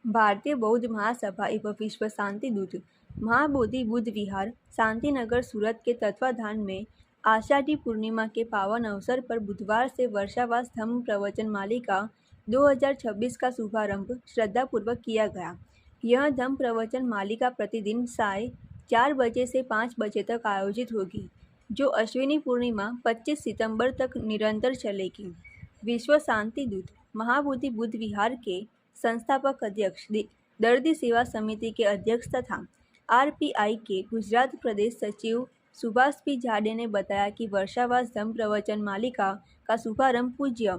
भारतीय बौद्ध महासभा एवं विश्व शांति दूत महाबोधि बुद्ध विहार शांतिनगर सूरत के तत्वाधान में आषाढ़ी पूर्णिमा के पावन अवसर पर बुधवार से वर्षावास धम्म प्रवचन मालिका 2026 का शुभारंभ श्रद्धापूर्वक किया गया। यह धम्म प्रवचन मालिका प्रतिदिन साय 4 बजे से 5 बजे तक आयोजित होगी, जो अश्विनी पूर्णिमा 25 सितंबर तक निरंतर चलेगी। विश्व शांति दूत महाबोधि बुद्ध विहार के संस्थापक अध्यक्ष, दर्दी सेवा समिति के अध्यक्ष तथा आरपीआई के गुजरात प्रदेश सचिव सुभाष पी जाडे ने बताया कि वर्षावास धम्म प्रवचन मालिका का शुभारंभ पूज्य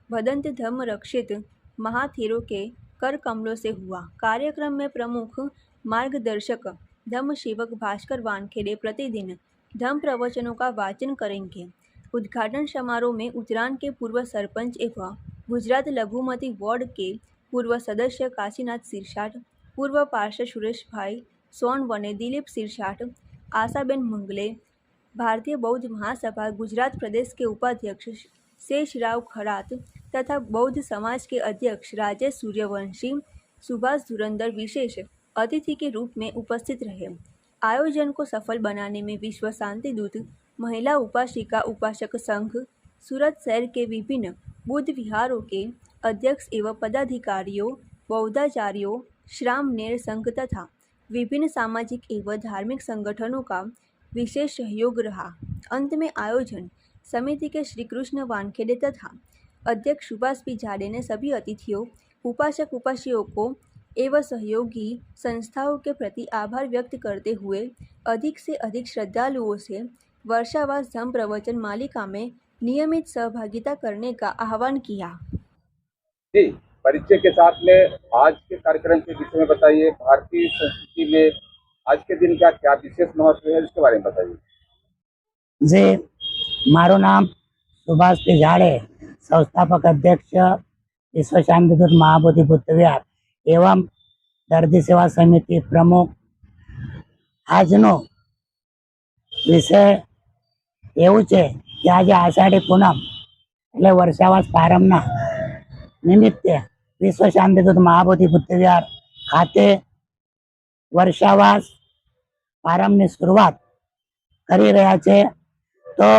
भदंत धम्म रक्षित महाथेरो के कर कमलों से हुआ। कार्यक्रम में प्रमुख मार्गदर्शक धम्म सेवक भास्कर वानखेड़े प्रतिदिन धम्म प्रवचनों का वाचन करेंगे। उद्घाटन समारोह में उत्तरायण के पूर्व सरपंच एवं गुजरात लघुमती वार्ड के पूर्व सदस्य काशीनाथ सिरसाट, पूर्व पार्षद सुरेश भाई सोनवने, दिलीप सिरसाट, आशाबेन मंगले, भारतीय बौद्ध महासभा गुजरात प्रदेश के उपाध्यक्ष शेषराव खरात तथा बौद्ध समाज के अध्यक्ष राजेश सूर्यवंशी, सुभाष धुरंधर विशेष अतिथि के रूप में उपस्थित रहे। आयोजन को सफल बनाने में विश्व शांति दूत, महिला उपासिका उपासक संघ, सूरत शहर के विभिन्न बुद्ध विहारों के अध्यक्ष एवं पदाधिकारियों, बौद्धाचार्यों, श्रामणेर संघ तथा विभिन्न सामाजिक एवं धार्मिक संगठनों का विशेष सहयोग रहा। अंत में आयोजन समिति के श्री कृष्ण वानखेड़े तथा अध्यक्ष सुभाष पी जाडे ने सभी अतिथियों, उपासक उपासियों एवं सहयोगी संस्थाओं के प्रति आभार व्यक्त करते हुए अधिक से अधिक श्रद्धालुओं से वर्षावास धम्म प्रवचन मालिका में नियमित सहभागिता करने का आह्वान किया। जी, परिचय के साथ में आज के कार्यक्रम के विषय में बताइए। भारतीय संस्कृति में आज के दिन का क्या विशेष महत्व है, इसके बारे में बताइए। जी, मारू नाम सुभाष पी जाडे, संस्थापक अध्यक्ष विश्व शांति दूत महाबोधि बुद्ध विहार एवं दर्दी सेवा समिति प्रमुख। આજનો વિષય એવું છે કે આજે આષાઢી પૂનમ એટલે વર્ષાવાસ પ્રારંભના નિમિત્તે વિશ્વ શાંતિદૂત મહાબોધિ બુદ્ધ વિહાર ખાતે વર્ષાવાસ પ્રારંભની શરૂઆત કરી રહ્યા છે। તો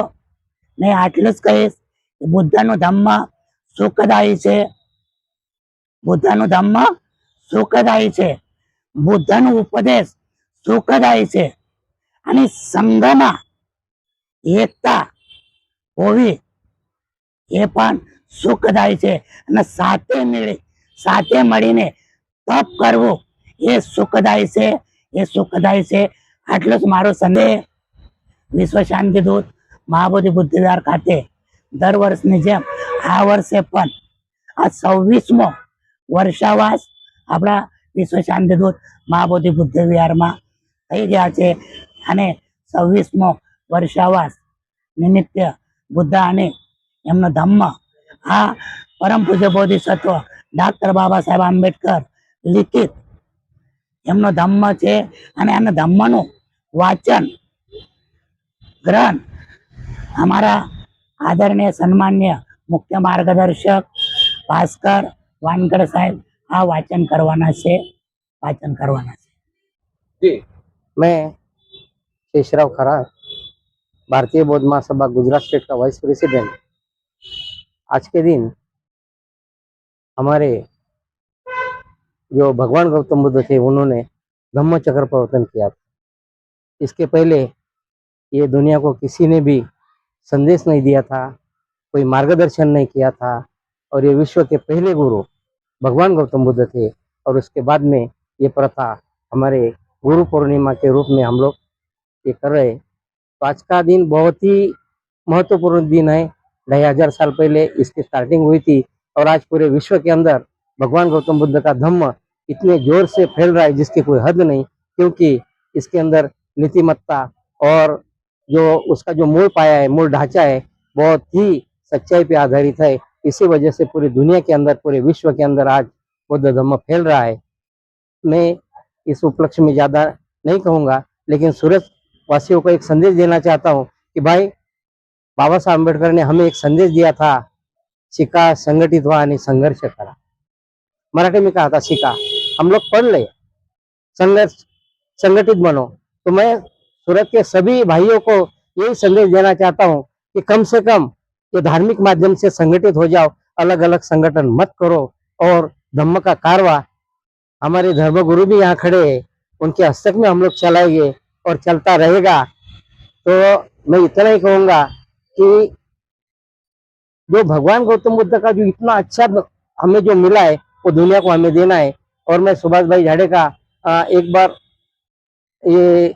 મેં આટલું જ કહીશ કે બુદ્ધનું ધમ્મ સુખદાયી છે, બુદ્ધનું ધમ્મ સુખદાયી છે, બુદ્ધનું ઉપદેશ સુખદાયી છે અને સંઘમાં એકતા હોવી એ પણ સુખદાયી છે અને સાથે મળીને તપ કરવું એ સુખદાયી છે, એ સુખદાયી છે। આટલો જ મારો સંદેશ। વિશ્વ શાંતિ દૂત મહાબોધિ બુદ્ધ વિહાર ખાતે દર વર્ષની જેમ આ વર્ષે પણ આ 26મો વર્ષાવાસ આપણા વિશ્વ શાંતિ દૂત મહાબોધિ બુદ્ધ વિહારમાં થઈ ગયા છે અને 26મો વર્ષાવાસ નિમિત્તે બુદ્ધ અને એમનો ધમ્મ આ પરમ પૂજ્ય બોધિસત્વ ડૉક્ટર બાબા સાહેબ આંબેડકર લિખિત એમનો ધમ્મ છે અને એમના ધમ્મનું વાચન ગ્રહણ અમારા આદરણીય સન્માન્ય મુખ્ય માર્ગદર્શક ભાસ્કર વાનખેડે સાહેબ આ વાચન કરવાના છે। जी, मैं शेषराव खरात, भारतीय बौद्ध महासभा गुजरात स्टेट का वाइस प्रेसिडेंट। आज के दिन हमारे जो भगवान गौतम बुद्ध थे उन्होंने धम्म चक्र प्रवर्तन किया था। इसके पहले ये दुनिया को किसी ने भी संदेश नहीं दिया था, कोई मार्गदर्शन नहीं किया था और ये विश्व के पहले गुरु भगवान गौतम बुद्ध थे। और उसके बाद में ये प्रथा हमारे गुरु पूर्णिमा के रूप में हम लोग ये कर रहे। तो आज का दिन बहुत ही महत्वपूर्ण दिन है। 2500 साल पहले इसकी स्टार्टिंग हुई थी और आज पूरे विश्व के अंदर भगवान गौतम बुद्ध का धम्म इतने जोर से फैल रहा है जिसकी कोई हद नहीं, क्योंकि इसके अंदर नीतिमत्ता और जो उसका जो मूल पाया है, मूल ढांचा है, बहुत ही सच्चाई पे आधारित है। इसी वजह से पूरी दुनिया के अंदर, पूरे विश्व के अंदर आज बौद्ध धम्म फैल रहा है। मैं इस उपलक्ष्य में ज़्यादा नहीं कहूँगा, लेकिन सूरत वासियों को एक संदेश देना चाहता हूँ कि भाई बाबा साहब आंबेडकर ने हमें एक संदेश दिया था, शिका, संघटित व्हा आणि संघर्ष करा। मराठी में कहा था शिका, हम लोग पढ़ ले, संगठित बनो। तो मैं सूरत के सभी भाइयों को यही संदेश देना चाहता हूँ कि कम से कम ये धार्मिक माध्यम से संगठित हो जाओ, अलग अलग संगठन मत करो। और धम्म का कारवा हमारे धर्मगुरु भी यहाँ खड़े हैं, उनके हस्तक में हम लोग चलाएंगे और चलता रहेगा। तो मैं इतना ही कहूंगा कि जो भगवान गौतम बुद्ध का जो इतना अच्छा हमें जो मिला है वो दुनिया को हमें देना है। और मैं सुभाष भाई झाड़े का एक बार ये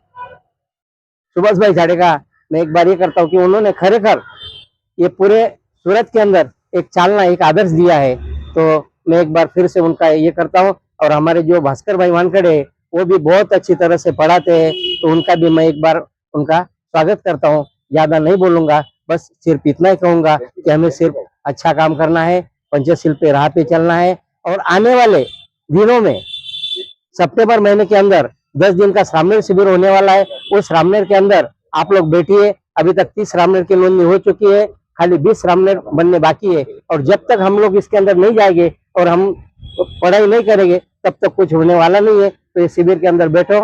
सुभाष भाई झाड़े का मैं एक बार ये करता हूँ कि उन्होंने खरेखर ये पूरे सूरत के अंदर एक चालना, एक आदर्श दिया है। तो मैं एक बार फिर से उनका ये करता हूँ। और हमारे जो भास्कर भाई वानखड़े है वो भी बहुत अच्छी तरह से पढ़ाते हैं, तो उनका भी मैं एक बार उनका स्वागत करता हूँ। ज्यादा नहीं बोलूंगा, बस सिर्फ इतना ही कहूंगा कि हमें सिर्फ अच्छा काम करना है, पंचशील पे राह पे चलना है। और आने वाले दिनों में सितंबर महीने के अंदर 10 दिन का श्रामणेर शिविर होने वाला है। उस श्रामणेर के अंदर आप लोग बैठिए। अभी तक 30 श्रामणेर की नोंदनी हो चुकी है, खाली 20 श्रामणेर बनने बाकी है। और जब तक हम लोग इसके अंदर नहीं जाएंगे और हम पढ़ाई नहीं करेंगे तब तक कुछ होने वाला नहीं है। तो इस शिविर के अंदर बैठो